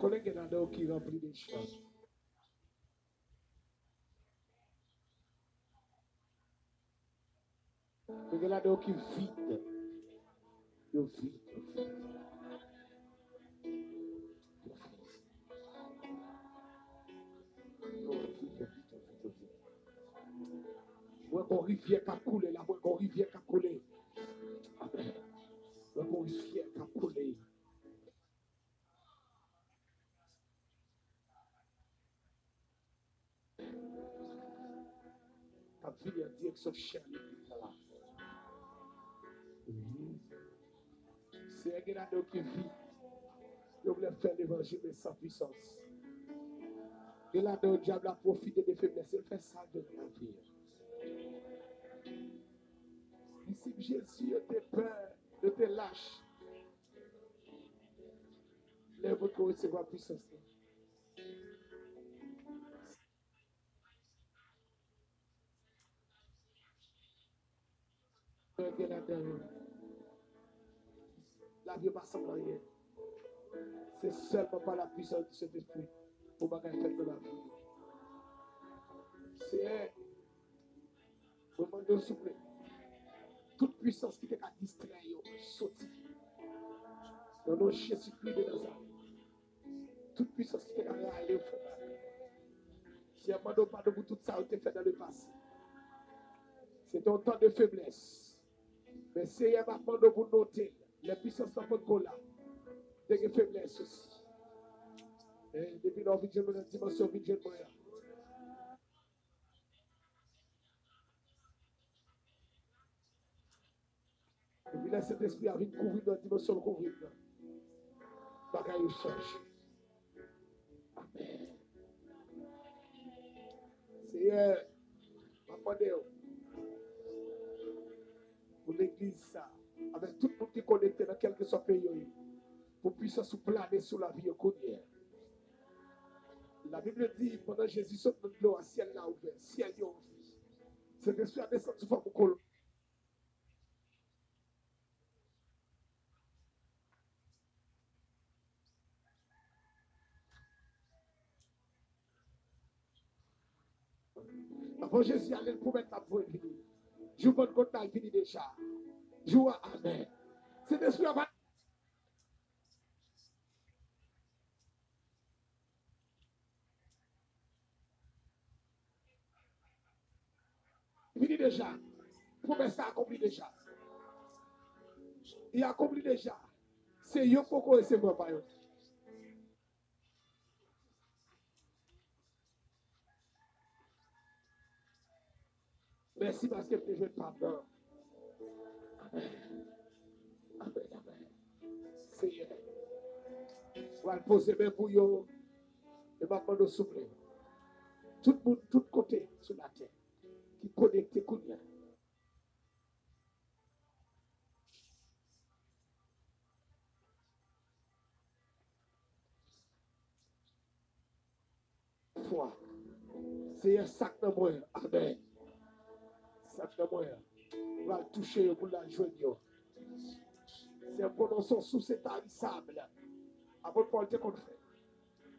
Collègue là qui remplit des choses. Le là qui vide. Il vide. Moi, qu'on rivière qui a coulé là, moi, qu'on rivière qui a coulé. Amen. Moi, qu'on rivière qui a coulé. Ta vie en direction chère. C'est un gars qui vit. Il voulait faire l'évangile mais sans puissance. Et là, le diable a profité des faiblesses. Il fait ça de la vie. Et si Jésus était peur, était lâche, lève votre recevoir puissance. La vie pas sans rien. C'est seulement par la puissance de cet esprit pour ne pas faire de la vie. C'est un moment de souple. Toute puissance qui était à distraire, sauter. Dans nos Jésus-Christ de Nazareth. Toute puissance qui était à aller au fond. Si un moment pas de vous, tout ça a été fait dans le passé. C'est un temps de faiblesse. Mais c'est un moment de vous noter les puissances dans votre là. Des faiblesses aussi. Et depuis notre vie, la dimension vie de moyen. Et puis là, cet esprit a vu couvrir dans la dimension de couvrir. Bagaille change. Amen. C'est pour l'église, ça, avec tout le monde qui est connecté dans quel que soit pays, pour puissance planer sur la vie au courrier. La Bible dit, pendant Jésus saute dans l'eau, ciel là ouvert, ciel est ouvert. Cet esprit a descendu pour colon. Avant Jésus allait pour mettre la voix fini. Joue bonne côte là, fini déjà. Joue à Amen. Cet esprit a fini déjà. Promesse a accompli déjà. Il a accompli déjà. C'est yo pour recevoir par eux. Merci parce que tu veux pardon. Amen. Amen. Amen. Seigneur. On va le poser même pour eux. Et maintenant, nous souffler. Tout le monde, tout côté sur la terre, qui connecte Kounia. Foi. C'est un sac de moi. Amen. Sac de moi. On va le toucher pour la joindre. C'est un prononçant sous cet haïssable. Avant Paul te confère.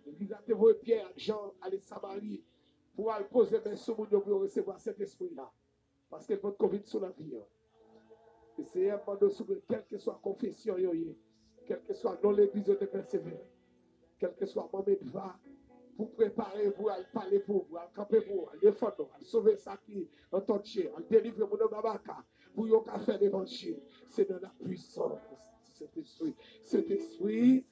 L'église a dévoué Pierre, Jean, aller Samarie pour aller poser mes sous pour recevoir cet esprit-là. Parce qu'elle peut convaincre sur la vie. Et c'est un moment de souvenir, quelle que soit la confession, quelle que soit dans l'église de persévérer, quel que soit le moment de va, pour préparer, pour aller parler pour vous, aller camper pour vous, aller défendre, aller sauver ça qui est en ton chien, aller délivrer mon babaka, pour yon ka faire l'évangile. C'est dans la puissance de cet esprit. Cet esprit,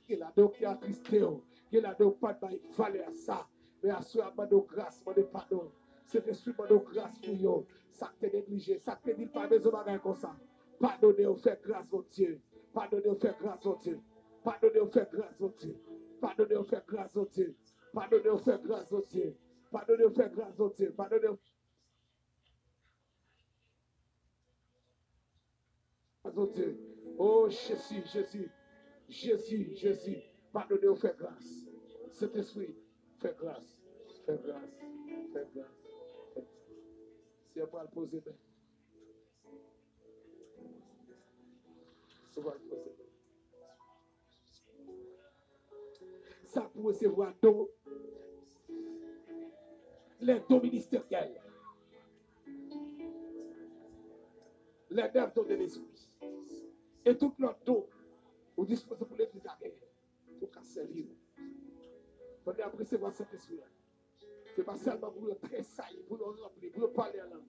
il a donc attristé, il a donc pas de valeur à ça, mais à ce moment de grâce, de pardon. Cet esprit de grâce pour vous, ça te négligé, ça te dit pas besoin de comme ça. Pardonnez, vous fait grâce au Dieu. Pardonnez, vous fait grâce au Dieu. Pardonnez, vous fait grâce au Dieu. Pardonnez, vous fait grâce au Dieu. Pardonnez, vous fait grâce au Dieu. Pardonnez, vous fait grâce au Dieu. Pardonnez, vous fait grâce au Dieu. Oh Jésus, Jésus, Jésus, Jésus. Pardonnez, vous fait grâce. Cet esprit, fait grâce. Fait grâce. Fait grâce. Si on va le poser, ben, on va le poser. ça pour recevoir les dons ministériels, les 9 dons de l'esprit, et tout l'autre don, vous disposez pour l'église à gagner, pour qu'à servir. Pendant après recevoir cet esprit, ce n'est pas seulement pour le tressaillir, pour le remplir, pour le parler à l'homme.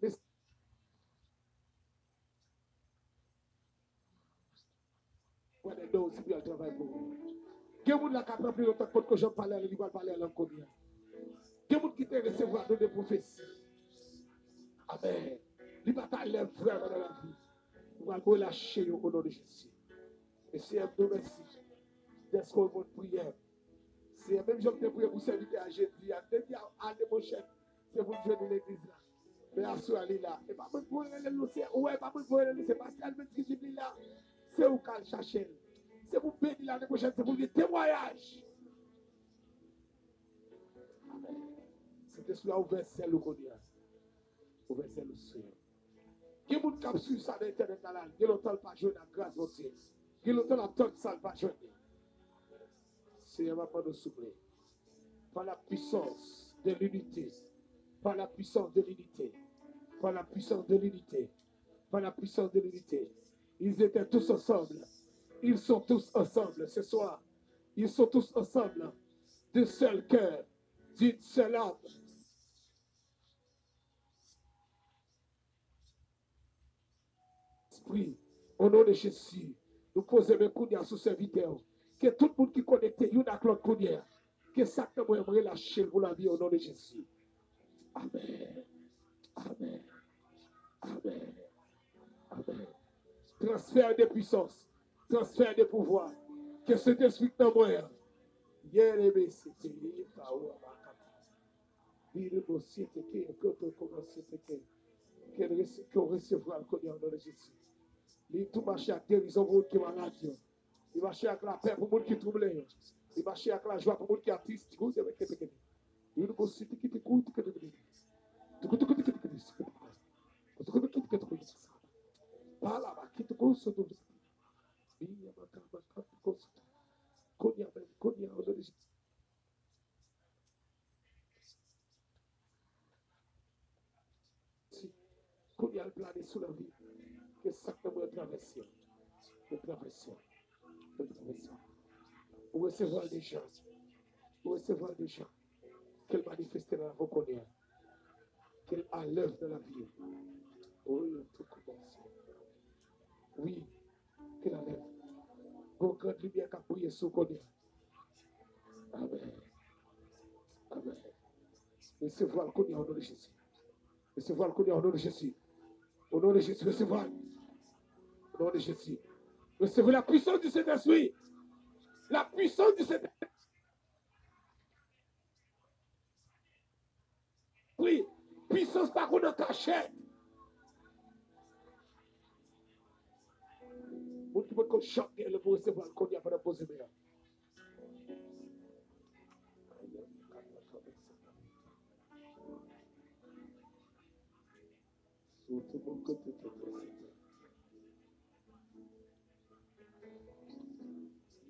Mais pour les dons aussi, pour le travail pour vous. Quel monde là qui a pris plus longtemps que je parle à l'homme, il va parler à l'homme comme ça. Quel monde qui t'a recevoir de prophéties. Amen. Il va t'aller vraiment dans la vie. On va le lâcher au nom de Jésus. Et c'est un peu merci. D'être qu'on va prier. C'est la même chose que prier pour servir à Jésus. Depuis l'année prochaine, c'est pour jouer dans l'église là. Mais à ce aller là. Et pas pour voir le ouais, pas pour voir le c'est parce qu'elle maîtrise Bible là. C'est où qu'elle cherche. C'est pour bénir l'année prochaine, c'est pour des témoignages. Amen. C'était cela ouvert celle au Kodia. Ouvert celle au Seigneur. Qui est-ce qui a su ça dans l'internet là? Qui l'autre pas jouer dans grâce de Dieu? Qui l'autre a tant ça pas jouer? Seigneur va pas nous souffler. Par la puissance de l'unité. Par la puissance de l'unité. Par la puissance de l'unité. Par la puissance de l'unité. Ils étaient tous ensemble. Ils sont tous ensemble ce soir. Ils sont tous ensemble. D'un seul cœur. D'une seule âme. Esprit, au nom de Jésus, nous posons le coup sur serviteur. Que tout le monde qui est connecté, il y a l'autre coup que ça que moi aimerais lâcher pour la vie au nom de Jésus. Amen. Amen. Amen. Amen. Transfert de puissance. Transfert de pouvoir. Que cet esprit dans moi. Yérébé, c'était qu'on recevra le connaît au nom de Jésus. Il tout marché à guérison pour qui est malade. Il marché avec la paix pour les gens qui troublent. Il marché avec la joie pour les gens qui sont tristes. Il nous aussi qui te coûte que tu qu'on y a le plané sous la vie, que ça peut me traverser. Pour recevoir des gens, qu'elle manifeste dans la reconnaissance, qu'elle a l'œuvre de la vie. Oui, tout commence. Oui, qu'elle a l'œuvre. Vos grandes lumières qui a brillé sous connaît. Amen. Amen. Recevoir le connaît au nom de Jésus. Recevoir le connaît au nom de Jésus. Au nom de Jésus, recevoir. Au nom de Jésus. Recevez la puissance du Saint-Esprit. La puissance du Saint-Esprit. Oui, puissance par contre cachette. Vous qui pouvez chanter le pour recevoir le connaît pour poser bien. Surtout mon côté de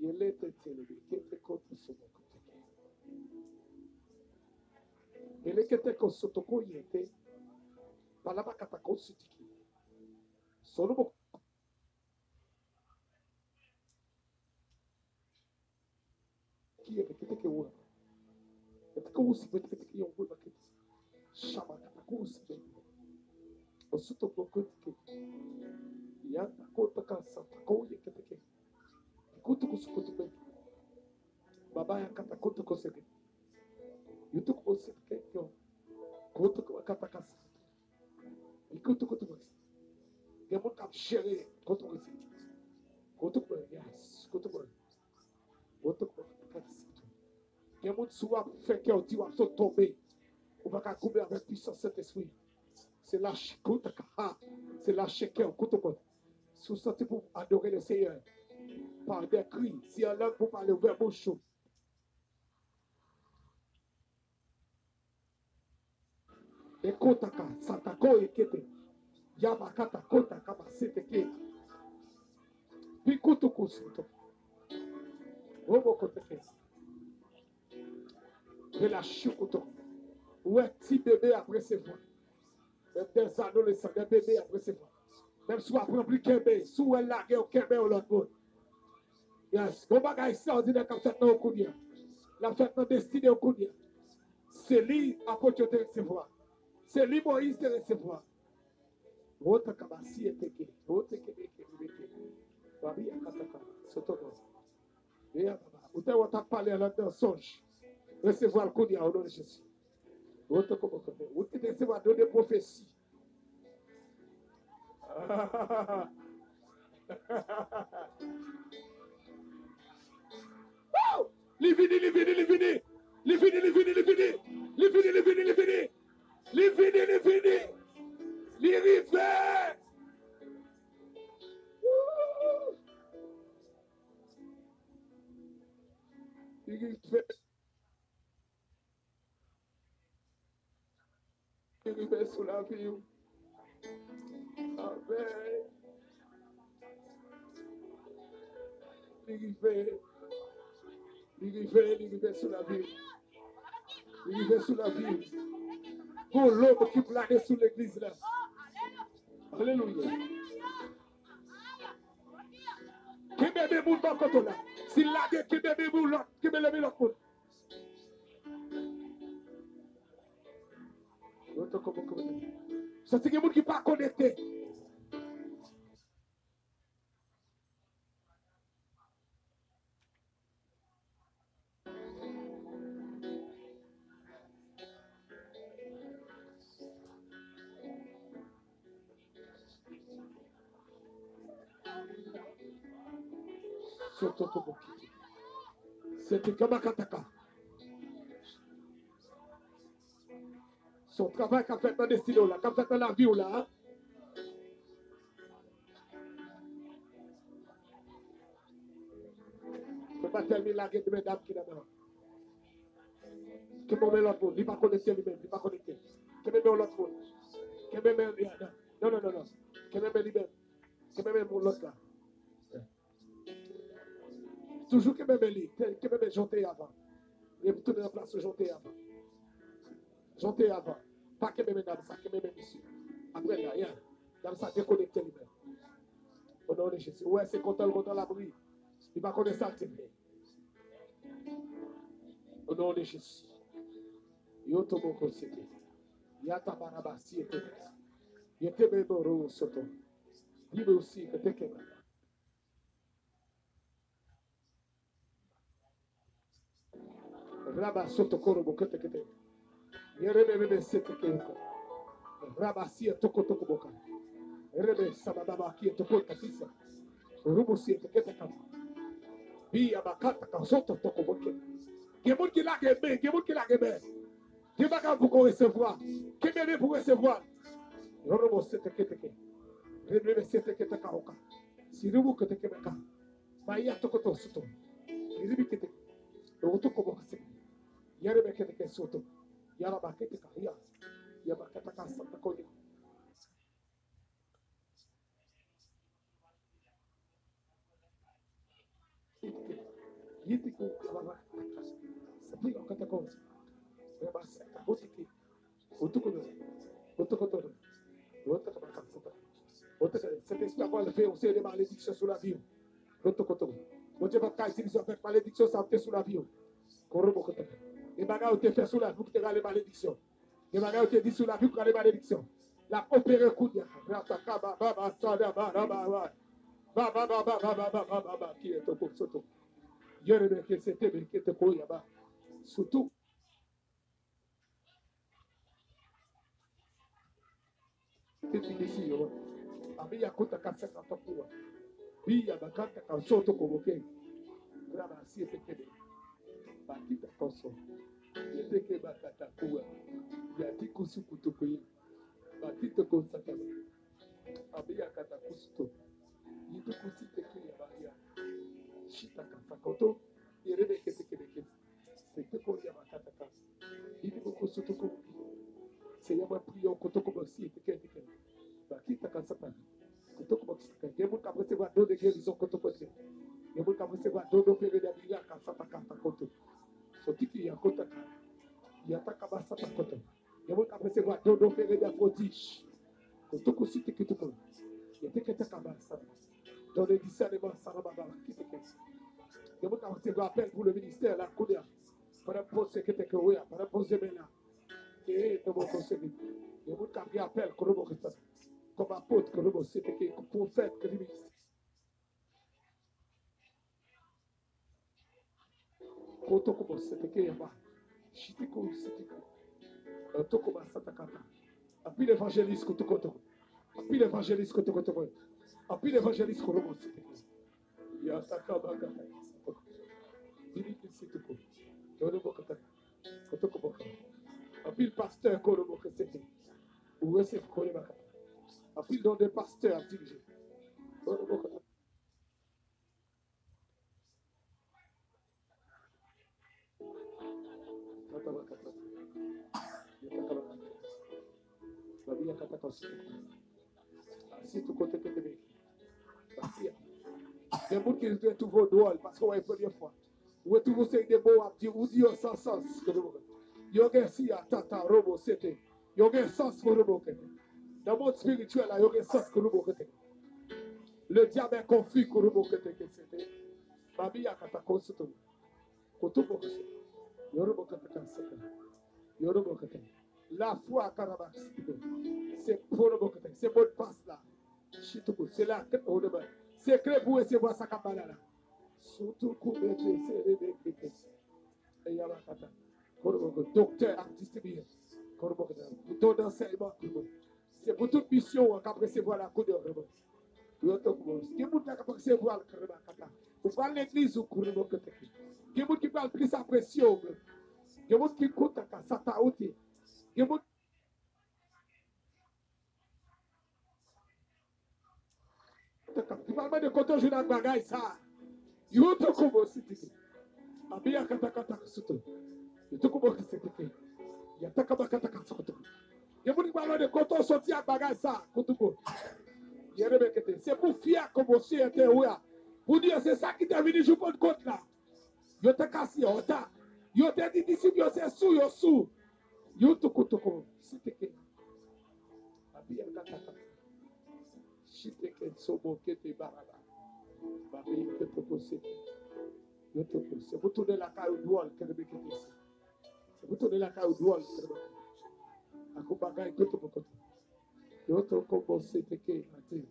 il était élevé, qui était contre ce côté. Il était contre ce côté, il était par là-bas quand tu as consulté. Solo qui est qui était que vous. Et que vous savez que qui ont vous que chama que vous savez. O suto côté il y a ta côté quand ça côté que côté que ce côté baba ya kata côté que c'est yutu ko se que côté que kata kasa écoute côté que il y a mon cap gérer côté que c'est côté que yes côté que il y a mon souvent fait que on dit on tomber on va pas couper avec puissance cet esprit c'est lâcher côté c'est lâcher cœur côté que sous sorti pour adorer le Seigneur par des cris si en langue pour parler ouvert bouche et kotaka satako ekete yabakata kotaka basete ke bikutu kusuto Robo côté que. Relâchez couteau. Ouais, petit bébé après ses voix. Même des adolescents, des bébés après ses voix. Même si on apprend plus qu'un si on l'a au Québec ou l'autre monde. Yes, mon bagage extraordinaire comme ça dans le coup de la fête dans destinée au coup de c'est lui apôtre de recevoir. C'est lui Moïse de recevoir. Votre kabasi est équé. Votre kébéké. Babi akataka. Sotono. Et baba. Vous t'avez parlé à l'autre songe. Recevoir le coup de au nom de Jésus. Votre comment vous t'avez recevoir donner prophétie. Livini. L'irivé sous la vie. Amen. L'irivé sous la vie. L'irivé sous la vie. Pour l'homme qui planait sous l'église là. Alléluia. Qui bébé moun dans côté là. S'il l'a dit qui bébé moun l'autre, qui bébé l'autre. C'est quelqu'un qui n'est pas connecté. C'était comme un kataka. Son travail qu'a fait dans le stylos là, qu'a fait dans la vie là. Je ne peux pas terminer la guerre de mesdames qui là dedans. Qui m'ont mis l'autre monde, il n'est pas connecté lui-même, il n'est pas connecté. Qui m'a mis l'autre monde. Qui m'a mis non. Qui m'a mis lui-même. Qui m'a mis l'autre là. Toujours qui m'a mis lui. Qui m'a mis janté avant. Il est retourné en place janté avant. Janté avant. Pas qui m'a mis dans ça, qui m'a mis ici. Après là, rien. Dans ça, déconnecté lui-même. Au nom de Jésus. Ouais, c'est content la bruit. Il va connaître ça, au nom de Jésus. Yotoboko sete. Yata barabasi ete. Yete beboro soto. Bibe aussi ete kema. Raba soto korobo kete kete. Yerebe bebe sete keko. Rabasi etoko toko boka. Rebe sabadaba ki etoko katisa. Rubo si ete kete kama. Bia bakata ka soto toko boke. Quelqu'un qui l'a gagné, quelqu'un qui l'a gagné. Qui va pour recevoir. Qui bébé pour recevoir. Robo sete kete kete. Rebe sete kete kaoka. Si rubo kete kete ka. Baya toko to soto. Ribi kete. Otoko boka sete. Yarebe kete kete soto. Yaraba kete ka ya. Yaba kata ka sata koya. Yitiko yaba. Sapi kata ko. Yaba sata botiki. Otoko to. Cet esprit va le faire aussi des malédictions sur la vie. Mon Dieu va utiliser avec malédiction, ça va sur la vie. Les bagages ont fait sur la vie pour que tu aies les malédictions. Les bagages ont dit sur la vie pour que tu aies les malédictions. La opéré Koudia. Qui est au Soto. Yerebe qui c'était qui était Koyaba. Surtout. Ici, Abia Kota Kasaka Tokua. Bia Bakata Soto Koboke. Graba Siete Kede. Bakita Koso. Yeteke Bakata Kua. Yatiku Sukutukuye. Bakita Konsakaba. Abia Katakusto. Yitukusite Kuyabaya. Shita Kasakoto. Yerebe Kete. C'était pour y avoir Kataka. Yituku Sutuku. C'est Yama Prion Kotoko Siete Kede. Bakita Kasapa. Kotoko Bakita. Yemu Kaprese Vado de Guérison Kotoko. Yemu Kaprese Vado de Péré d'Abiga. opérer des prodiges. Quand tu cites que tu peux. Il y a des gens qui sont dans le discernement, ça va pas. Il y a des gens qui appel pour le ministère, la coudia. Par rapport à ce que tu as par rapport à ce que tu as et de mon conseil. Il y a des gens qui appellent comme apôtre, comme prophète, comme ministre. Quand tu commences, c'est que il y a pas. Chitiko, c'est que tu commences à t'accaparer. Appuie l'évangéliste que tu comptes. Appuie l'évangéliste que tu comptes. Appuie l'évangéliste que tu comptes. Il y a ta cabaga. Il dit que c'est tout. Tu as le mot que tu comptes. Appuie le pasteur que le mot que c'était. Ou est-ce que tu connais? Appuie le don des pasteurs à diriger. Tu as le mot que tu si tu côté que tu es. Il y a des gens qui sont toujours drôles parce qu'on est la première fois. Ou est toujours des mots à dire, ou dire sans sens. Il y a un si à tata robo c'était. Il y a un sens pour le mot. Dans le monde spirituel, il y a un sens pour le mot. Le diable est confus pour le mot que c'était. Babi a kata konsuto. Koto mot que c'est. Yorobo kata kansaka. Yorobo kata. La foi à Karabax. C'est pour le mot que c'est bonne passe là. C'est là que on demande. C'est clair pour recevoir sa cabane là. Surtout pour mettre ces réveils. Et Yamakata. Docteur, artiste bien. Pour ton enseignement. C'est pour toute mission qu'on peut recevoir la cour de Rebo. Ce qui est pour recevoir le Kata. Pour parler l'église ou pour le Kata. Ce qui parle plus sa pression. Ce qui coûte à Sata Oti. Tu parles de coton journal bagaille ça. Yo to kobo sitiki. Abia kata kata suto. Yo to kobo sitiki. Ya takaba kata kata suto. Yo muni parle de coton sorti à bagaille ça. Kotuko. C'est pour fier comme aussi était ouya. Pour dire c'est ça qui t'est venu jouer pour le compte là. Yo te cassé ota. Yo te dit disciple yo c'est sous yo sous. Yo to kobo sitiki. Abia kata kata. Chiteke sobo kete baraba. Babi que te possède. C'est pour tourner la caille au douane que le bec est ici. C'est pour tourner la caille au douane que le bec est ici. A coupaga que te pocote. L'autre combo c'était que matin.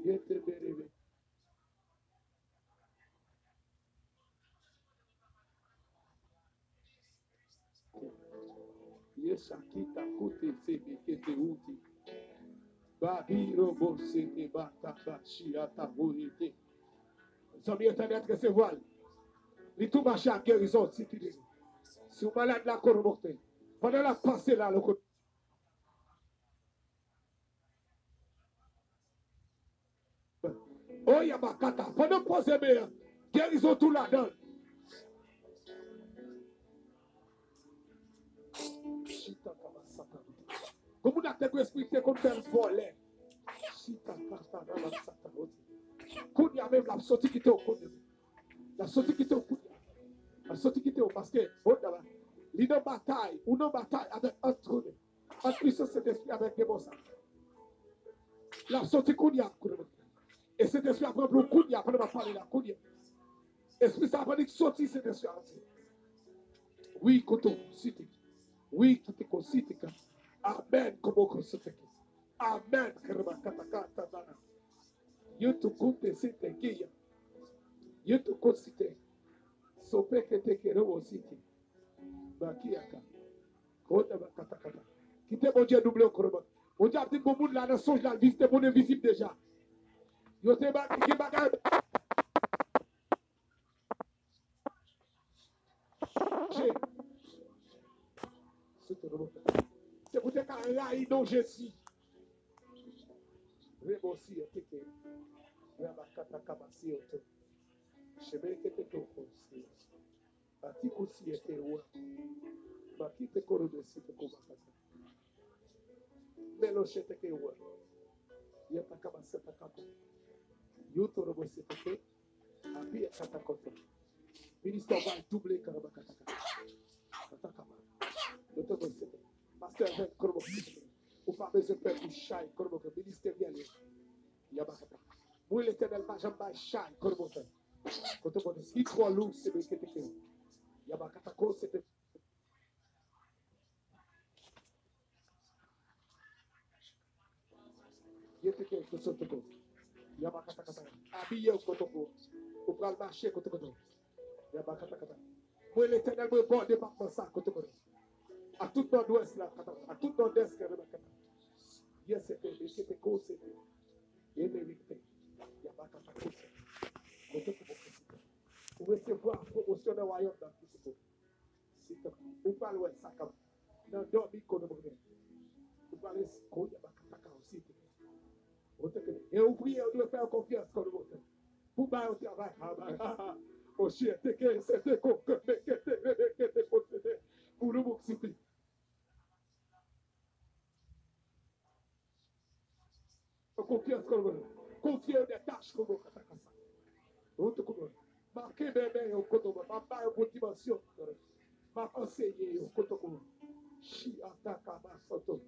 Yete berebe. Yeshakita kote sebe kete uti. Babi robo sete bata bashi ataboite. Nous sommes bien entendus recevoir. Les tout marché à guérison, si tu dis. Si vous malade la corroborte. Pendant la passée là, le côté. Oh, Yamakata. Pendant poser bien, guérison tout là-dedans. Comme vous n'avez pas expliqué comme faire voler. Quand il y a même la sortie qui était au côté. La sortie qui était au côté. La sortie qui était au parce que, il y a une bataille avec un trône. En puissance cet esprit avec des bons sacs. La sortie qu'on y a. Et cet esprit après le coup, il y a pas parler la coup. Esprit ça va dire sortir cet esprit. Oui, Koto, cité. Oui, qui te concite. Amen, comme on concite. Amen, Kerma Katakata. Yo te compte c'était qui. Yo te concite. Sope que te kero aussi. Bakiaka. Kota Katakata. Qui te bon Dieu doublé au corps. On dit à petit monde là, dans son là, visite mon invisible déjà. Yo te baki bagage. C'est pour te carrer dont je suis. Rebosi et teke. Rabakata kabasi oto. Shebeke te kokosi. Bati kosi et te oua. Baki te koro de si te komakata. Meloche te ke oua. Yata kabasa takata. Yoto robosi te ke. Api et katakoto. Ministre va doubler karabakata. Katakaba. Yoto robosi te. Pasteur, ou pas besoin de faire du chai, ministériel. Yabakata. Moi, l'éternel, pas jamais chai, quand on dit trop lourd, c'est le que Yabakata, c'était. Yeteke, que ça te go. Yabakata, habillé au cotoco, au bras le marché, cotoco. Yabakata. Moi, l'éternel, moi, bon département, ça, cotoco. À tout nord-ouest, là, à tout nord-est, yes, c'était quoi, c'était. Et mérité. Yabakata, vous recevoir promotion dans le royaume dans tout ce que vous parlez de ça comme dans dormi qu'on a besoin. Vous parlez de quoi il y a pas aussi. Et ouvrier, on doit faire confiance comme vous. Vous parlez au travail. Oh chien, c'était quoi que pour nous moxifier. Confiance comme vous. Confiez des tâches comme vous. Marquez bébé au côté, ma part au dimension. Ma enseigné au côté. Chi ataka masoto.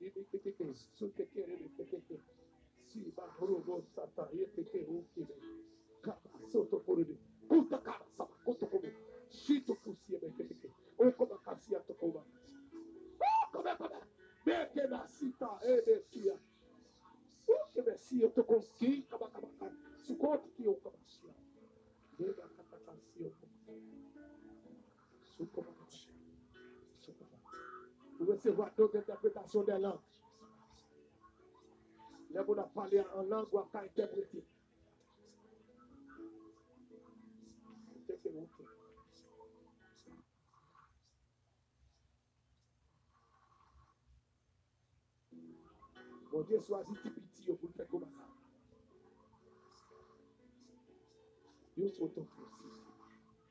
Ibikeke, sutekere bekeke. Si bahrobo sata yekeke ukime. Kama soto porede. Kuta kama sama koto kobo. Shito kusie bekeke. Okoma kasia tokoma. Koma. Beke na sita ebe kia. Ukime si otokoski kama. Sukoto ki okama sia. Deba kataka si okoma. Sukoma. Vous recevoir d'autres interprétations des langues. Là, vous parlé en langue ou à interpréter. Bon Dieu choisit petit petit pour faire comme ça. Dieu s'auto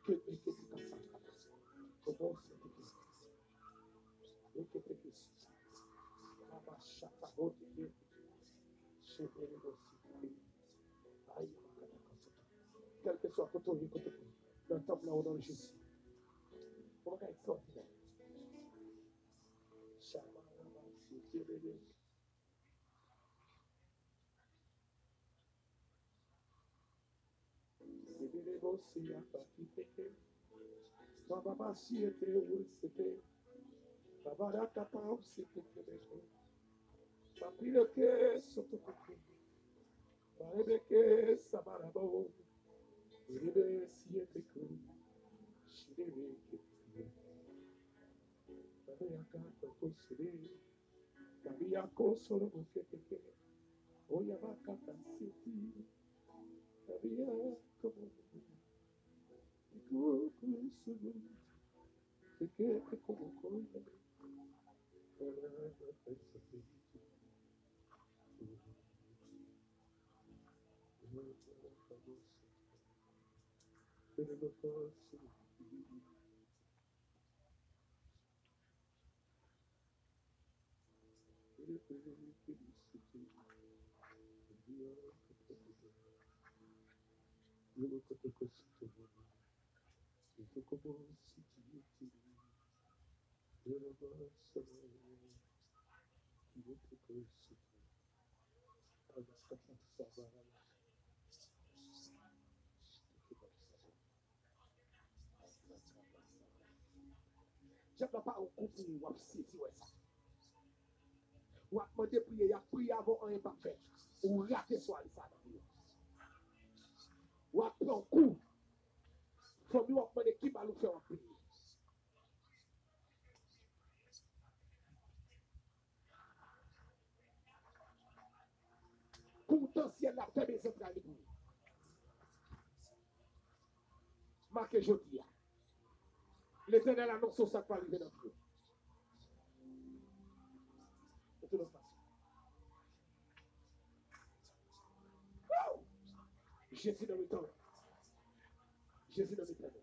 que tu comme ça. Comment c'est que quel que soit le côté, dans le temple là où on est Jésus. Comment être sorti là? Baba si était où c'était. Baba la capa c'était que papi le que surtout que Barebe que sabarabo. Barebe si était que shirebe que Babe akata ko shirebe. Babi ako solo bukete que oya bakata siti. Babi ako kukusubu. Que como coisa. Je ne pas au couple ou à si ou à demander prier, il y a prié avant un parfait. Ou rater soit ça. Ou à prendre coup. Il faut mieux demander qui va nous faire un prier. Potentiel la paix des centrales de vous. Marquez jeudi. L'Éternel annonce ça pour arriver dans le feu. Jésus dans le temps. Jésus dans le temps.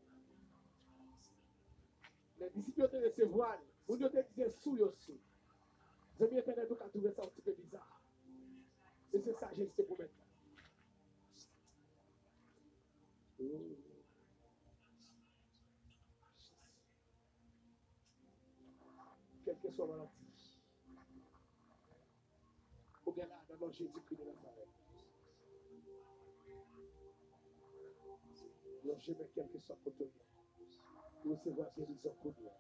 Les disciples ont recevoir. Vous avez dit sous aussi. Vous avez éternel donc à trouver ça un petit peu bizarre. Et c'est ça, Jésus pour mettre. Quelqu'un que soit maladie. Ou bien là, dans le nom de Jésus-Christ de Nazareth. Donc, je mets quel que soit côté. Vous recevoir guérison pour nous.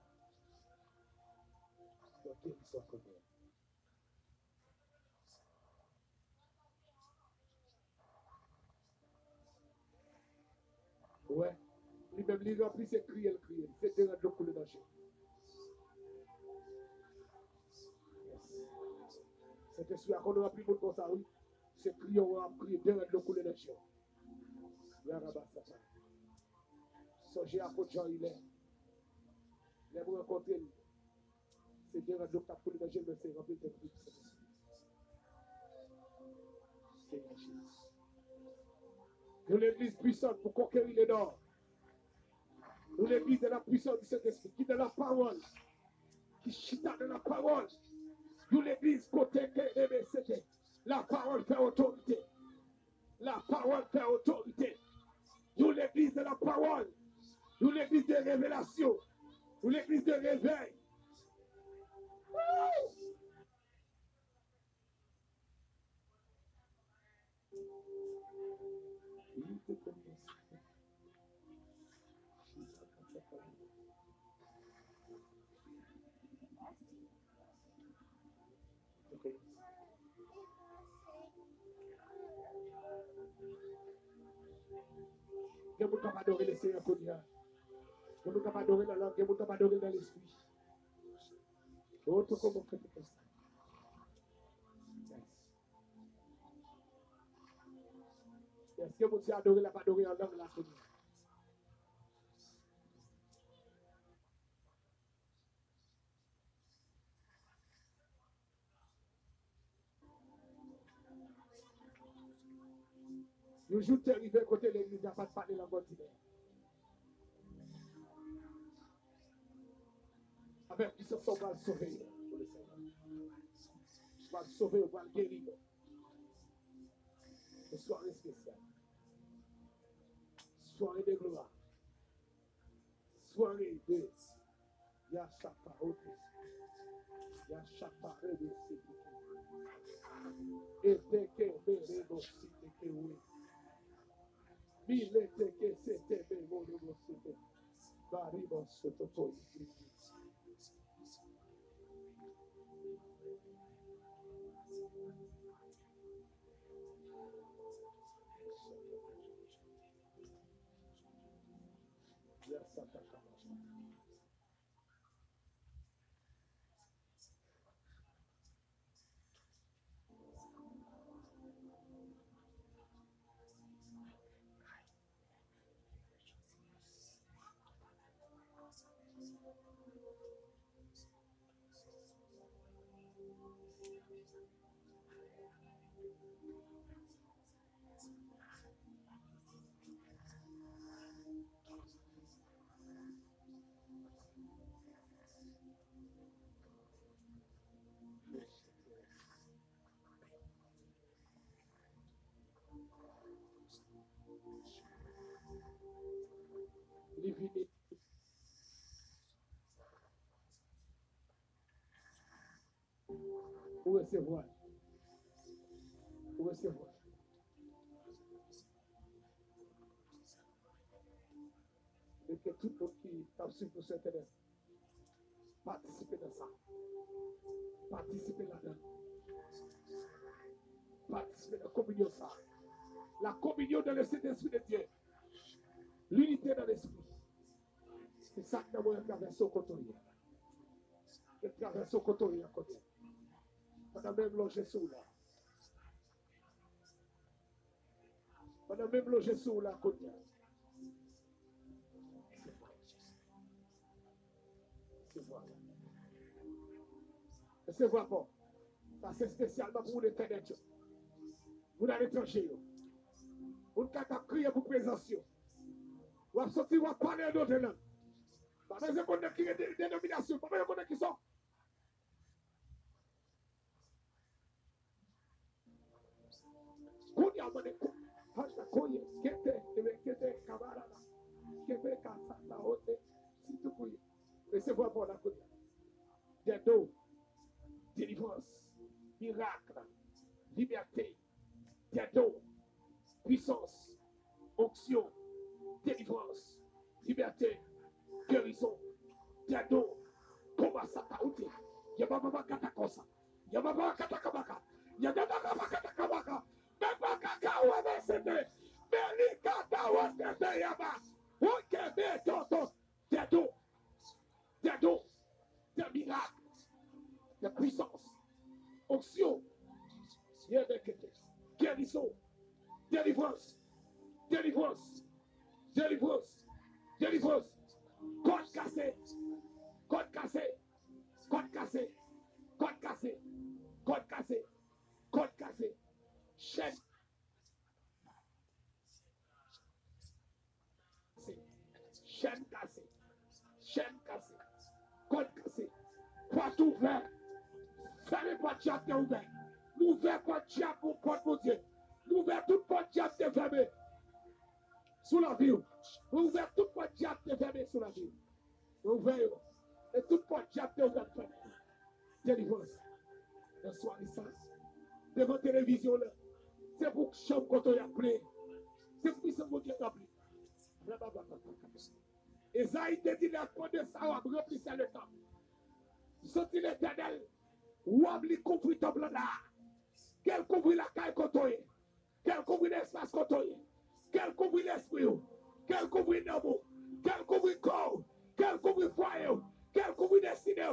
Donc, guérison pour nous. Ouais. Lui-même, il remplit ses crier, le crier. C'est de rendre couler dans le danger. Cet esprit a qu'on aura plus de monde comme ça, oui. C'est crier, on va prier, de rendre couler dans le danger. Songez à quoi Jean il est. Il vous rencontrer. C'est de rendre couler dans le danger, mais c'est rempli de crier. Seigneur Jésus. Nous l'église puissante pour conquérir les nord. Nous l'église de la puissance du Saint-Esprit, qui est de la parole, qui chita de la parole. Nous l'église côté que la parole fait autorité. La parole fait autorité. Nous l'église de la parole. Nous l'église de révélation. Nous l'église de réveil. Vous ne pouvez pas adorer le Seigneur comme il y a. Vous ne pouvez pas adorer la langue. Vous ne pouvez pas adorer dans l'esprit. Autre comment faire ça. Est-ce que vous avez adoré la pas adorer en langue là comme il y a? Le jour où tu es arrivé côté de l'église, il n'y a pas de parler la continent. Avec puissance, on va le sauver pour le Seigneur. On va le sauver, on va le guérir. Une soirée spéciale. Soirée de gloire. Soirée de Yachapa Otis. Yachapa Redesi. Et teke berebo si teke oui. Bile teke se tebe volebo sete. Baribo sotopo. Divinité. Ou recevoir. Ou recevoir. Et que tout le monde qui participe pour cette année, participer dans ça. Participer là-dedans. Participer dans la communion ça. La communion dans le Saint-Esprit de Dieu. L'unité dans l'esprit. C'est ça que nous avons traversé au coton. Nous avons traversé au coton à côté. On a même logé sous là. On a même logé sous là à côté. C'est vrai. C'est vrai bon. Ça c'est spécialement pour les fenêtres. Vous allez l'étranger. Vous avez crié pour présence. Vous avez sorti, vous avez parlé d'autres langues. Pas besoin qu'on ait des dénominations. Pas besoin qu'on ait qui sont. Qu'on y a monnaie. Hasta koye. Kete kabara. Kete kasata hote. Si tu couilles. Recevez-moi pour la couille. Des dos. délivrance, miracle, liberté, cadeau, puissance, onction, délivrance, liberté, guérison, cadeau, combat sataouté, yababa katakosa, yababa katakabaka, yababa katakabaka, babaka wabesete, belikata wasete yaba, okebe toto, cadeau, cadeau, des miracles, de puissance, onction, guérison, délivrance, délivrance, délivrance, délivrance, code cassé, code cassé, code cassé, code cassé, code cassé, code cassé, chaîne, chaîne cassée, chaîne cassée, code cassé, porte ouverte, fermez pas de diable ouvert, l'ouvert pas de diable pour porte mon Dieu, l'ouvert toute porte diable de fermée sous la vie, l'ouvert toute porte diable de fermée sous la vie, l'ouvert et toute porte diable de ouvert fermée, délivrance, le soir et ça, devant télévision là, c'est pour que chambre quand on y a plein, c'est pour que ça vous a appelé. Esaïe te dit la peau de ça, on remplissait le temps. Sorti l'éternel, ou abli couvrir ton blanc là. Quel couvrir la caille côtoyée, quel couvrir l'espace côtoyé, quel couvrir l'esprit, quel couvrir l'amour, quel couvrir corps, quel couvrir foyer, quel couvrir destiné.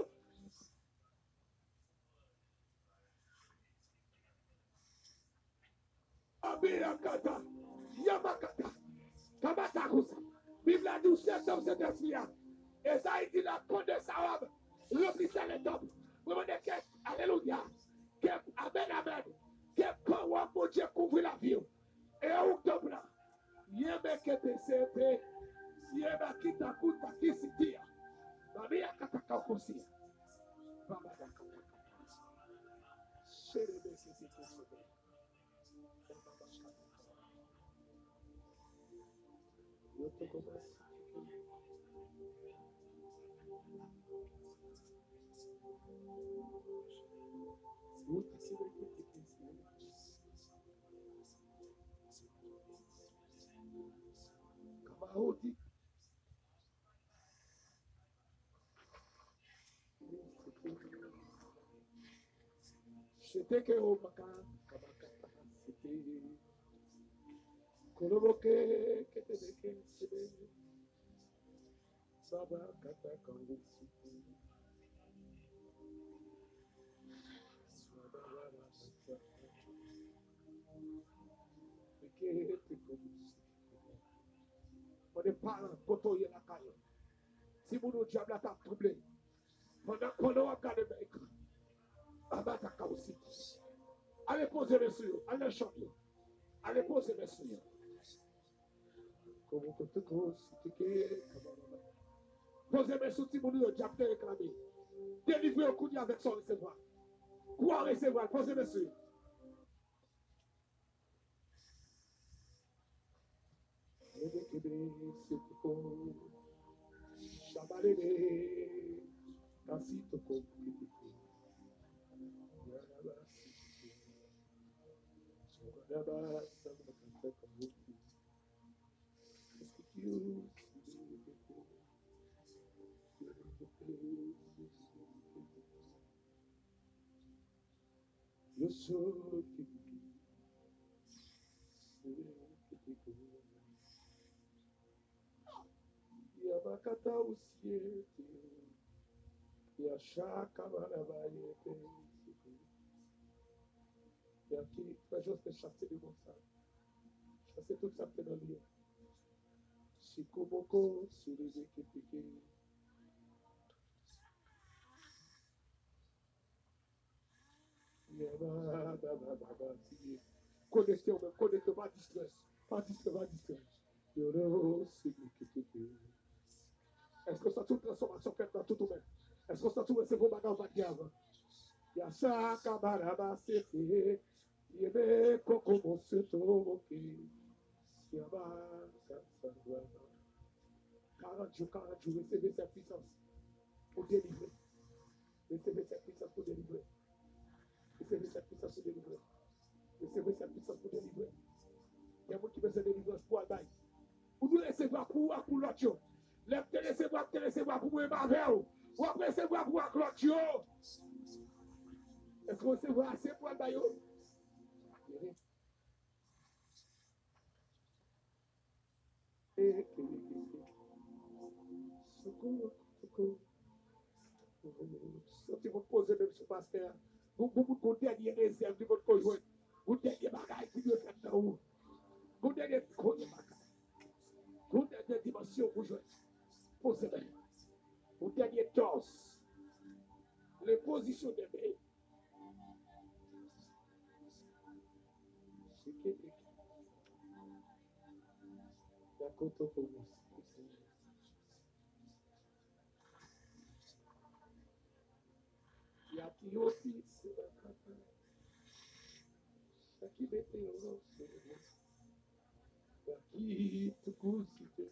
Abiyakata, Yamakata, Kamatakusa. Bible a dit, cet homme, cet esprit. Et ça, il dit la peau de Sawab. Remplissez le temple. Vous me dites, alléluia. Amen, amen. Que power pour Dieu couvrir la vie. Et à octobre là, yéme que te sepe, yéme qui t'a coûté qui s'y tire. Mamia kataka aussi. Baba da kataka. Chérie, c'est ce que c'est. Je te commence. Kamaoti. C'était que au macan, c'était Koroboke, que te deke, c'était Saba kata kangu. On est parents, quand il y a la caille. Si vous nous diable t'a troublé, pendant qu'on a regardé le mec, abataka aussi. Allez poser monsieur, allez chanter. Allez poser monsieur. Comment que tu trouves, posez monsieur, si vous nous diable t'a réclamé. Délivrez au coup avec son recevoir. Quoi recevoir, posez monsieur. Yamakata usiete, yashaka marabayete, yaki, fais juste chasser les bons ça, chasser tout ça dans le lieu. Shikomoko, sureze kepeke. Connectez, pas distress, pas distress. Yoro, c'est kepeke. Est-ce que ça toute transformation faite dans tout le monde? Est-ce que ça tout recevoir bagage va dire avant? Yasha kabaraba sefe, yebe koko moseto moke, yaba kansandwa. 40 jours, recevez cette puissance pour délivrer. Recevez cette puissance pour délivrer. Recevez cette puissance pour délivrer. Recevez cette puissance pour délivrer. Il y a beaucoup qui besoin de délivrance pour Albaï. Vous nous recevoir pour l'autre. Lève te recevoir pour moi, ma verre. Ou après recevoir pour l'autre. Est-ce que vous recevez assez pour Albaï? Secours. Si vous posez même sur pasteur, vous dernier réserve de votre conjoint, vous dernier bagage qui doit faire dans vous, vous dernier bagage, vous dernière dimension vous jouez, posez-le, vous dernier torse, les positions de main. D'accord, pour vous. Il y a qui aussi, c'est la campagne. Qui mettait au nom, c'est le nom. Qui tout coup, c'était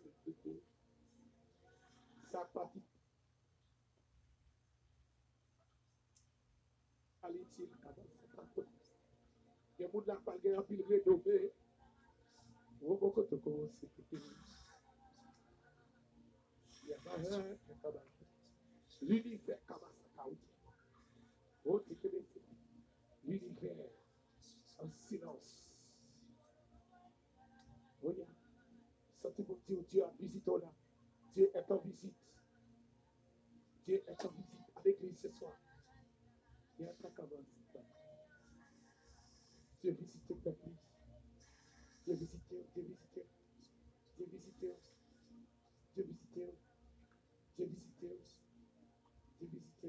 sa partie. Allez-il, il y a beaucoup de la guerre, puis le rédomé. Vous beaucoup de causes, c'était. Il y a pas un, l'univers, comment ça caoutchouc. L'univers en silence. Voyez, sentez vous dire Dieu a visité là. Dieu est en visite. Dieu est en visite à l'église ce soir. Il y a pas comment ça. Dieu visite le peuple. Dieu visite, Dieu visite, Dieu visite, Dieu visite, Dieu visite, Dieu visite.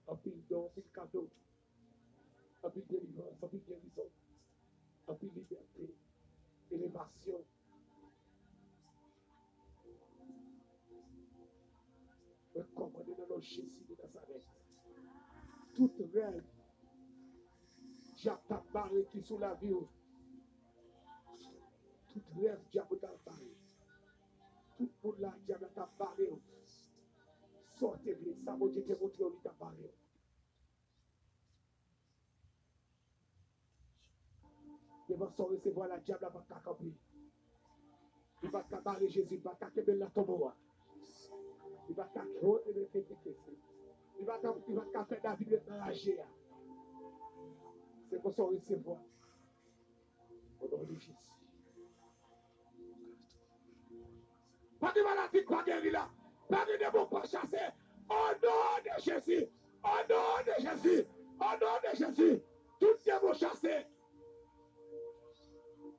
Un pile d'or, un pile cadeau, un pile délivrance, un pile guérison, un pile liberté, élévation. Recommandé dans le Jésus de Nazareth. Toute rêve, diable t'a barré qui sous la vie. Toute rêve, diable t'a barré. Tout pour là, diable t'a barré. Sortez-les, ça va te montrer où il t'a barré. Il va s'en recevoir la diable va t'accomplir. Il va t'abarrer Jésus, il va t'accueillir la tombe. Il va t'accueillir, il va t'accueillir David dans la géa. C'est pour s'en recevoir. Au nom de Jésus. Pas de maladie quoi guérir là. Pas de démon quoi chasser. Au nom de Jésus. Au nom de Jésus. Au nom de Jésus. Tout démon chassé.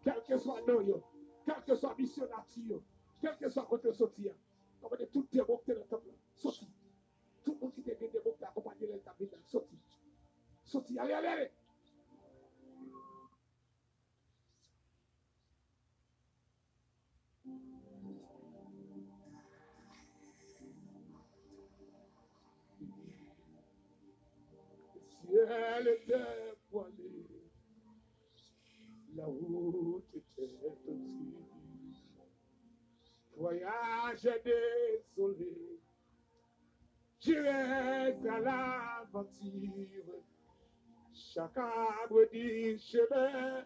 Quel que soit nous, quel que soit mission nature, quel que soit votre sortir. Comme de tout démon qui est dans le temple. Sorti. Tout le monde qui te dit démon qui accompagne dans ta vie. Sorti. Sorti. Allez, allez, allez. Ciel était voilé, la route était aussi. Voyage désolé, j'irai à l'aventure. Chaque arbre du chemin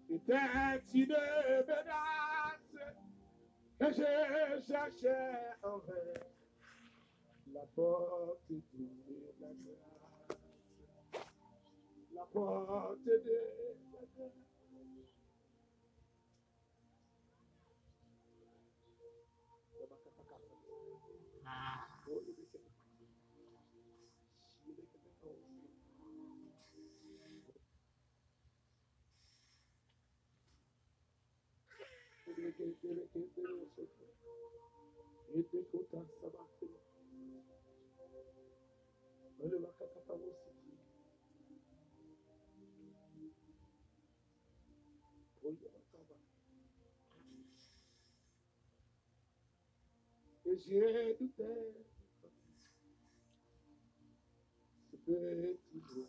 était une menace, et je cherchais en vain la porte de la grâce. La porte de la grâce. Et j'ai douté, ce petit jour.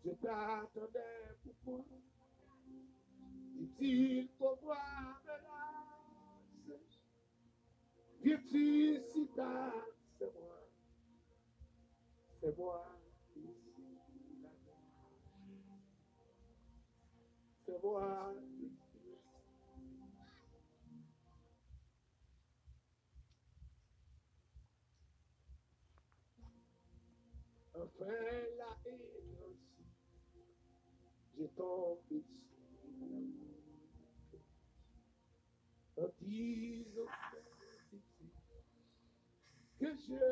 Je t'attendais pourquoi? Dit-il pour voir me lasse. Viens-tu si tard? C'est moi. C'est moi ici. C'est moi ici. Enfin la haine aussi. Je tombe ici. En disant ici que je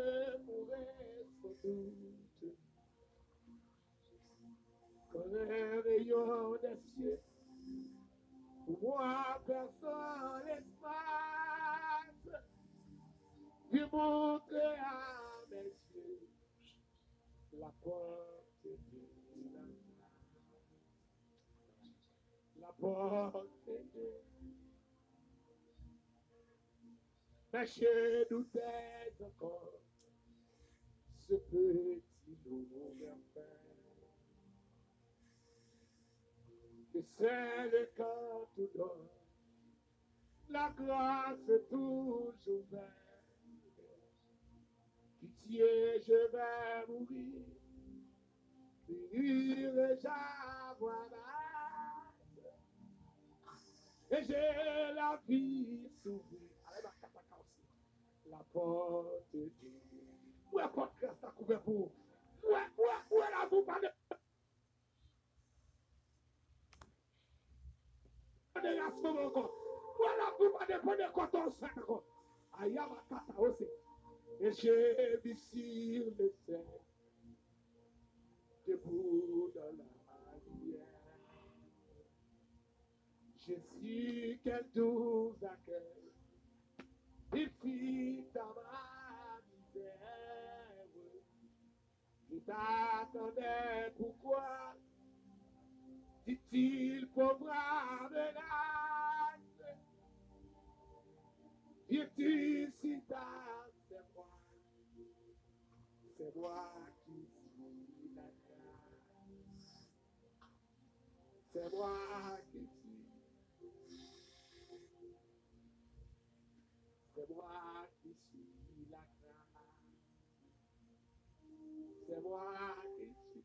mourrai sans doute. Comme un rayon des cieux, pour moi personne l'espace, je montrer à mes yeux la porte de la porte de mais je doutais encore ce petit loup vers que c'est le cas tout donne. La grâce est toujours belle. Pitié, je vais mourir. Puis j'avoir et j'ai la vie s'ouvrir. Allez, ma kataka aussi. La porte de Dieu. Où est porte Christ à couvert pour? Où est la vous pas de la somme encore? Où est la vous pas de prendre coton sac encore? Aïe, ma kata aussi. Et j'ai vu sur le ciel, debout dans la lumière. Jésus, quel doux accueil, il fit ta ma misère. Je t'attendais, pourquoi? Dit-il, pauvre menace. Viens-tu si tard? C'est moi qui suis la grâce. C'est moi qui suis. C'est moi qui suis la grâce. C'est moi qui suis.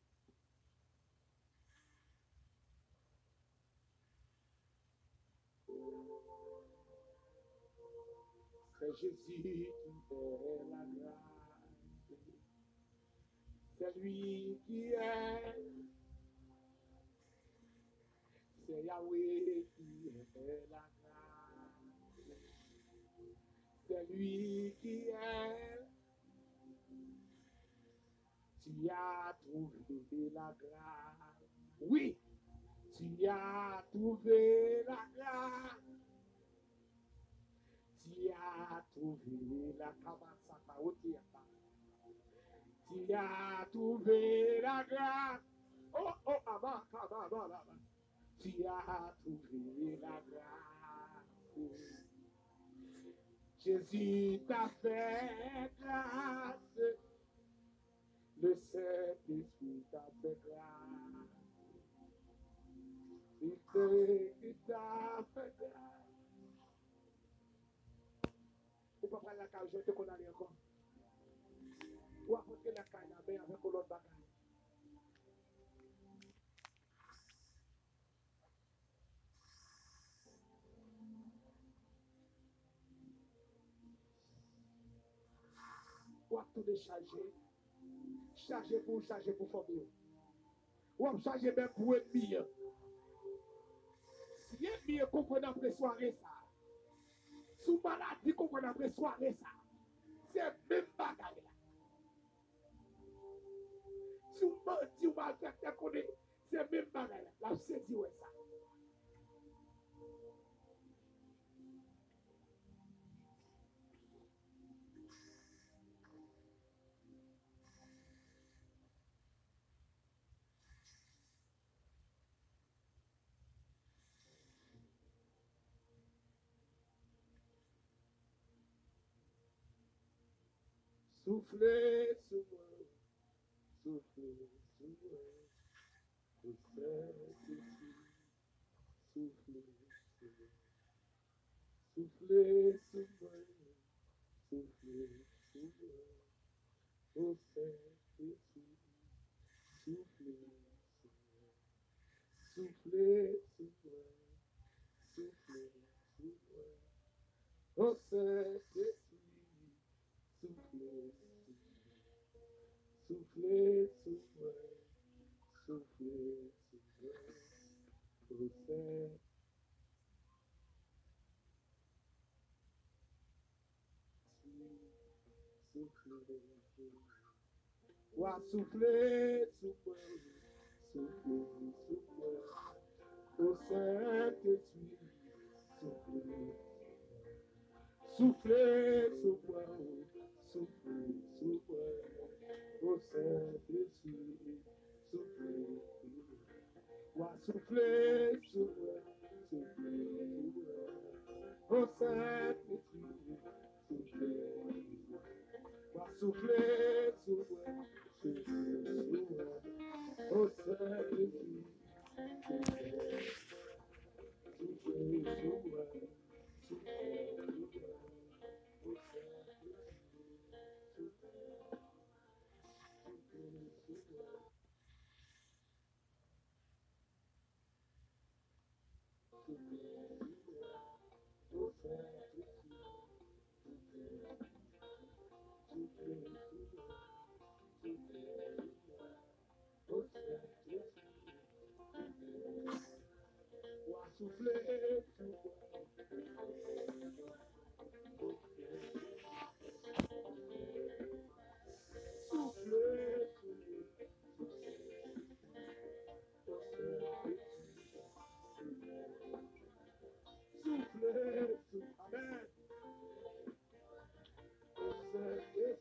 C'est Jésus qui fait la grâce. C'est lui qui est. C'est Yahweh qui est la grâce. C'est lui qui est. Tu as trouvé la grâce. Oui, tu as trouvé la grâce. Tu as trouvé la kamasaka otiaka. Tu as trouvé la grâce. Oh, abba. Tu as trouvé la grâce. Jésus t'a fait grâce. Le Saint-Esprit t'a fait grâce. Il t'a fait grâce. Ou pas prendre la cage, je te connais encore. Ou apporter la caille là, avec l'autre bagaille. Ou tout décharger. Charger pour famille. Ou on charge même pour ennemi. Si ennemi comprend après soirée ça. Sous maladie comprend après soirée ça. C'est même bagaille là. Si vous mentez ou maltraitez, c'est même bagaille là. La saisi ouais ça. Soufflez sur moi, soufflez sur moi, au Saint-Esprit, soufflez sur moi, soufflez sur moi, soufflez sur moi, au Saint-Esprit, soufflez sur moi, soufflez sur moi, soufflez sur moi, au Saint-Esprit, soufflez sur moi, soufflez sur moi, soufflez sur moi, au Saint-Esprit. Wa souffler sur moi, souffler sur moi, au Saint-Esprit, souffler, souffler sur moi, souffler sur moi, au Saint-Esprit, souffler, wa souffler sur moi, souffler sur moi, au Saint-Esprit, souffler. Va souffler sur moi, souffler sur moi, au Saint-Esprit, souffler, souffler sur moi, souffler sur moi, au Saint-Esprit,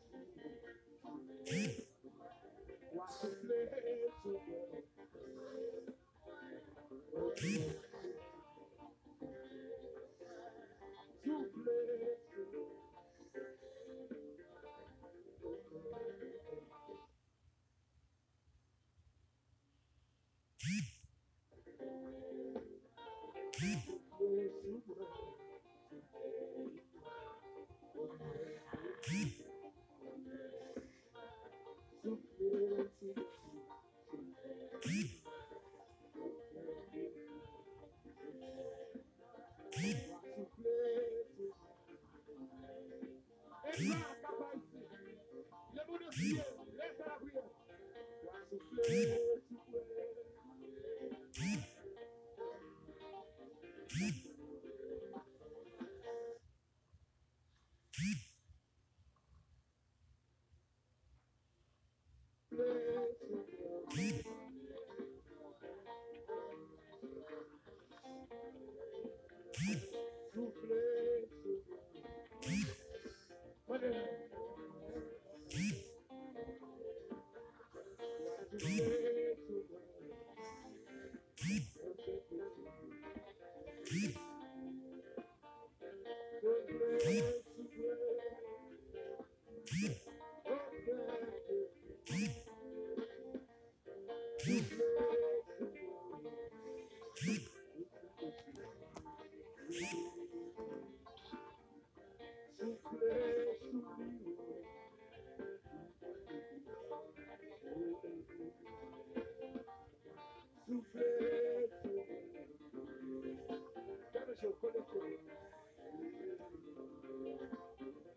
souffler, souffler sur moi, souffler sur moi, au Saint-Esprit, souffler, souffler sur moi, souffler sur moi,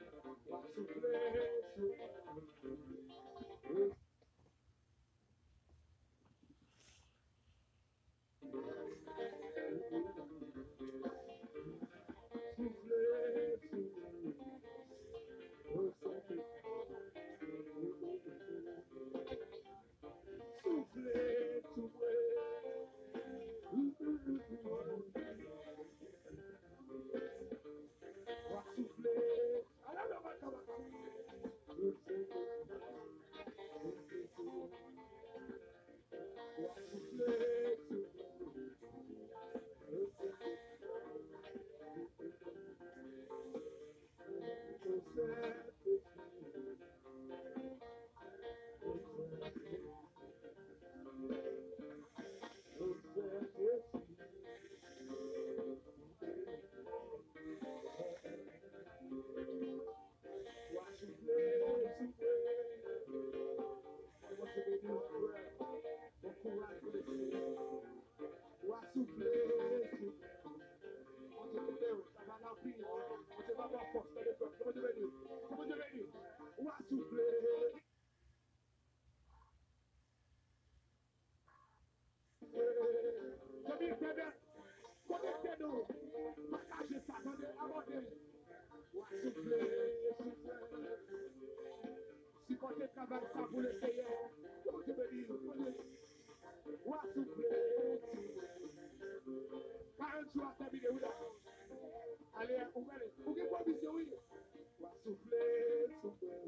au Saint-Esprit, va souffler sur moi. Amen. Attendez, abordez. Soufflez, soufflez. Si quand tu travailles ça pour le Seigneur, comment tu me dis? Soufflez. Quand un jour a terminé, oui, d'accord. Allez, ouvrez-les. Vous avez quoi, monsieur, oui? Soufflez, soufflez.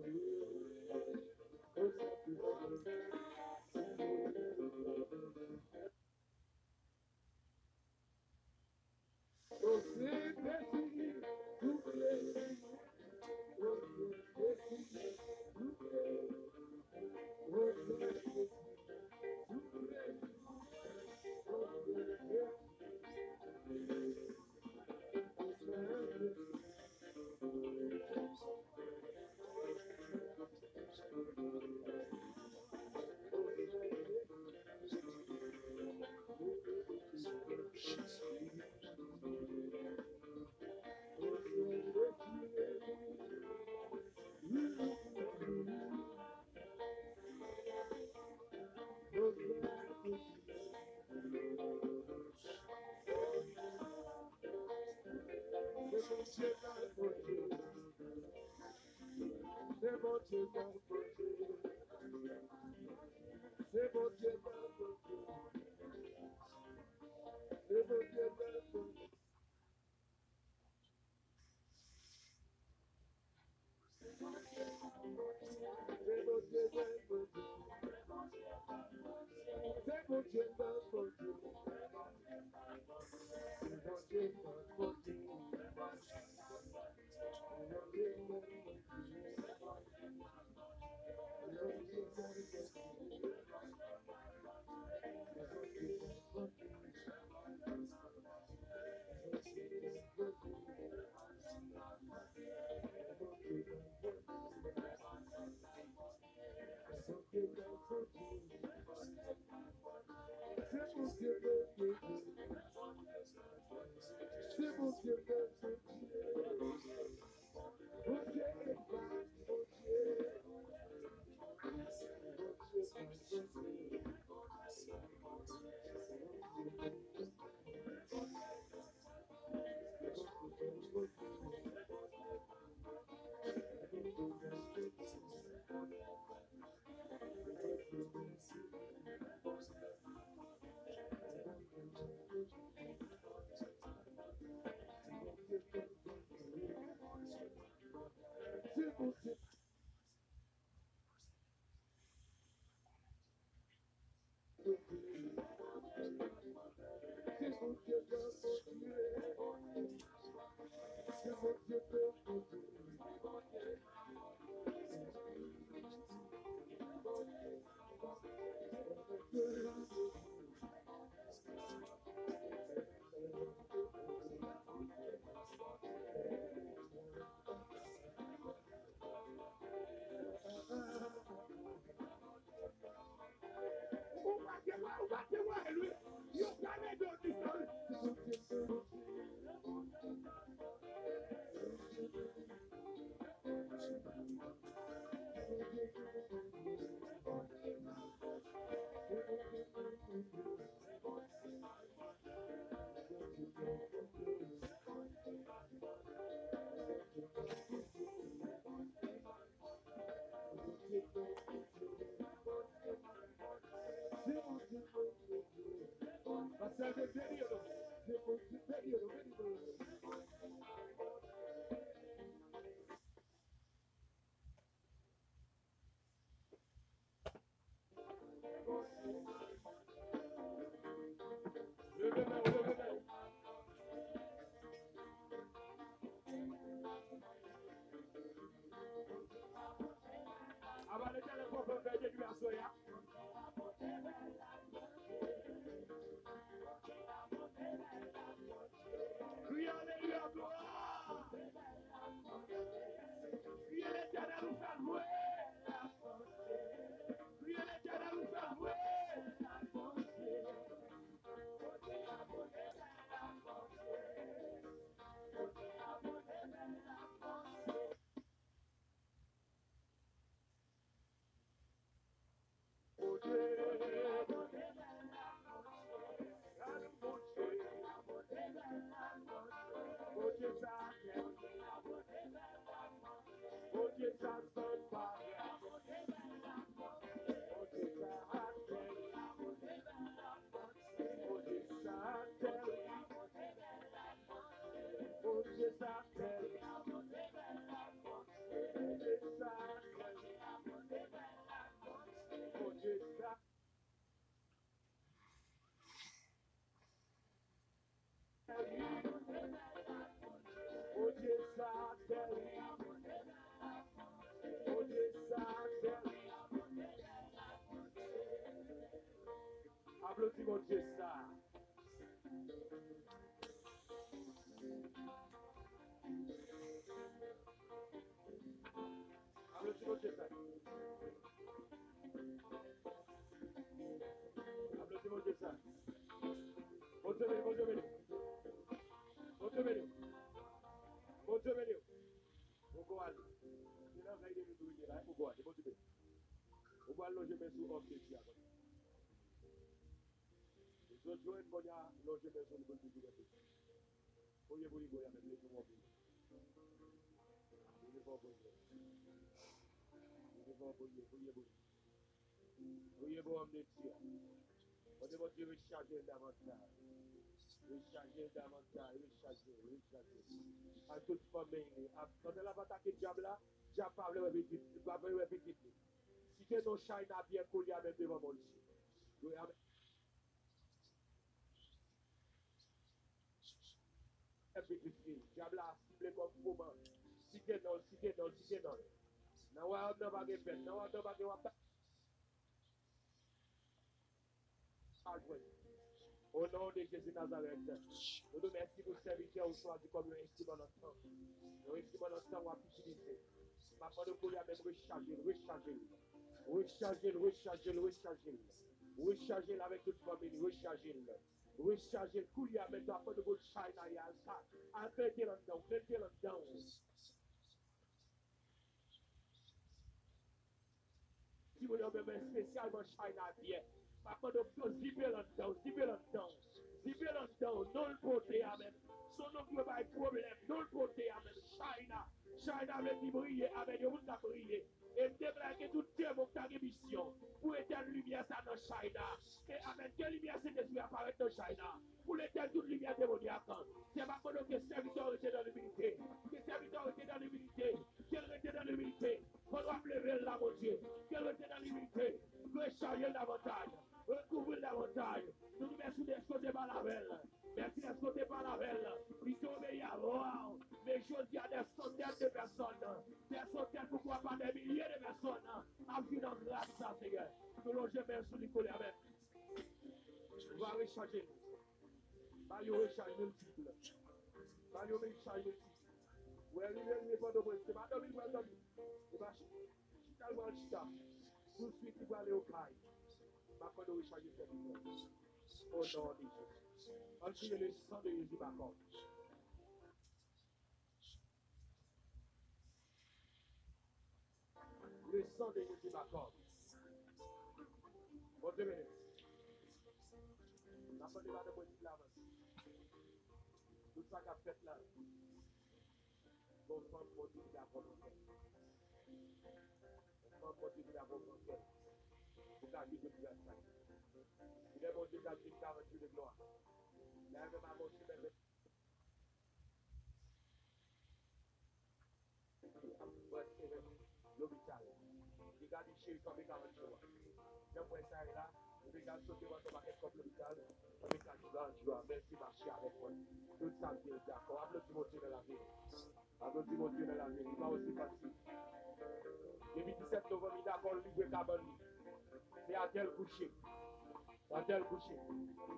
Applaudis mon Dieu ça. Applaudis mon Dieu ça. Applaudis mon Dieu ça. Mon Dieu béni, mon Dieu béni. Mon Dieu béni. Mon Dieu béni. Mon Dieu béni. Il a envoyé des nouveaux là. Mon Dieu béni. Mon Dieu loger mes sous homme de Dieu. Les autres jours, il y a loger mes sous le bon Dieu. Voyez vous les avec les tout monde. Il est pas bon. Il est pas bon. Voyez vous homme de Dieu. On demande de recharger davantage. Recharger davantage, recharger. À toute famille. Quand elle a attaqué le diable là, diable pas le répéter. Si que nos chaînes a bien collé avec devant mon Dieu. Diable a ciblé comme comment. Si que non. Non, on ne va pas faire. Non, on ne va pas faire. Au nom de Jésus Nazareth, nous nous remercions pour ce serviteur au soir du comme un instrument dans le temps. Un instrument dans le temps, on va utiliser. Ma part de colère, même recharger avec toute famille, recharger le coulier avec la part de votre China et Alta. Mettez là-dedans. Si vous avez même spécialement China bien. Papa de zipper là-dedans. Non le porter, amen. Son nom ne pas problème, non le porter, amen. China avec lui briller, amen. Il vous a brillé. Et déblaquer tout démon qui a mission. Pour éteindre lumière ça dans China. Et amen. Quelle lumière c'est qui apparaît dans China. Pour l'éteindre toute lumière démoniaque. C'est pas pendant que serviteur était dans l'humilité. Que serviteur était dans l'humilité. Qu'elle était dans l'humilité. On doit lever là, mon Dieu. Qu'elle était dans l'humilité. Recharger davantage. Recouvrir davantage. Nous nous mettons des côtés par la velle. Merci des côtés par la velle. Ils sont meilleurs. Wow. Mais je dis à des centaines de personnes. Des centaines, pourquoi pas des milliers de personnes. À vivre dans grâce, ça, Seigneur. Nous loger même sur les collègues avec. On va recharger. Mario recharge multiple. Mario recharge multiple. Oui, il n'est pas de bon. C'est pas de bon. Il va chita. Tout de suite, il va aller au caille. Ma part de recharger cette vie. Au nom de Jésus. On crie le sang de Jésus, ma part. Le sang de Jésus, ma part. Bon, 2 minutes. La part de la bonne là. Tout ça qu'a fait là. Bon, femme, pour dire qu'il a bon cœur. Femme, pour dire qu'il a bon cœur. Pour qu'à lui de plus ça. Il est bon Dieu qui a dit 40 jours de gloire. Il a même avancé même. L'hôpital. Il a dit chez comme 40 jours. J'aimerais ça là. Il regarde sauter votre maquette comme l'hôpital. Avec la joie, merci marcher avec moi. Tout ça, c'est d'accord. Applaudis mon Dieu dans la vie. Applaudis mon Dieu dans la vie. Il va aussi facile. Depuis 17 novembre, il a encore livré carbone. C'est à tel coucher. À tel coucher.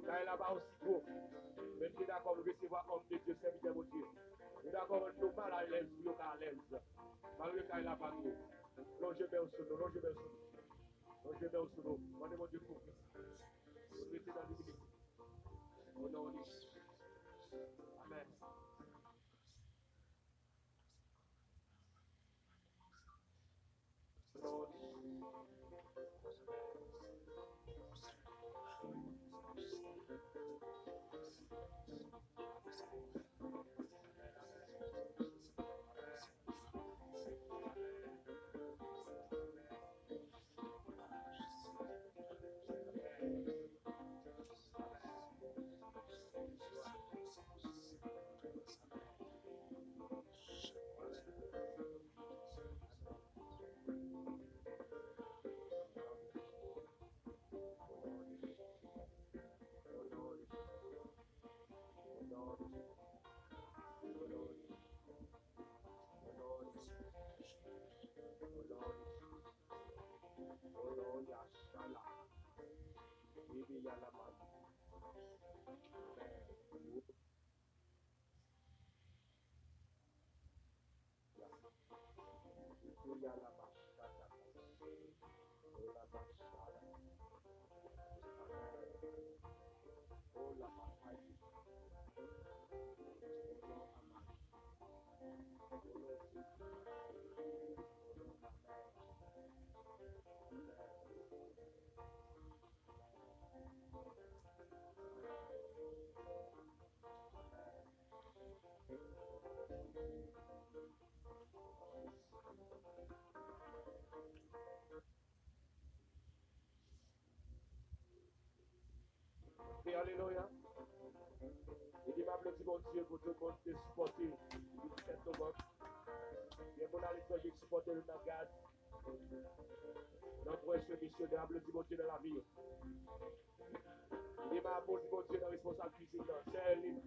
Là, il a pas aussi beau. Même si d'accord, nous recevoir homme de Dieu, serviteur de Dieu. Il a encore nous mal à l'aise, nous à l'aise. Malgré qu'il a pas nous. Non, je mets au solo, non, je mets au solo. Non, je mets au solo. Demandez mon Dieu pour Christ. Vous mettez dans l'humilité. Au nom de Jésus. Amen. Lord. Alléluia. Il dit, ma petit bon Dieu, pour tout le monde te supporter le 17 novembre. Il y a mon allié qui supporte le Nagad. Notre frère missionnaire, le petit bon Dieu dans la vie. Il dit, ma petit bon Dieu dans la responsable cuisine. C'est lui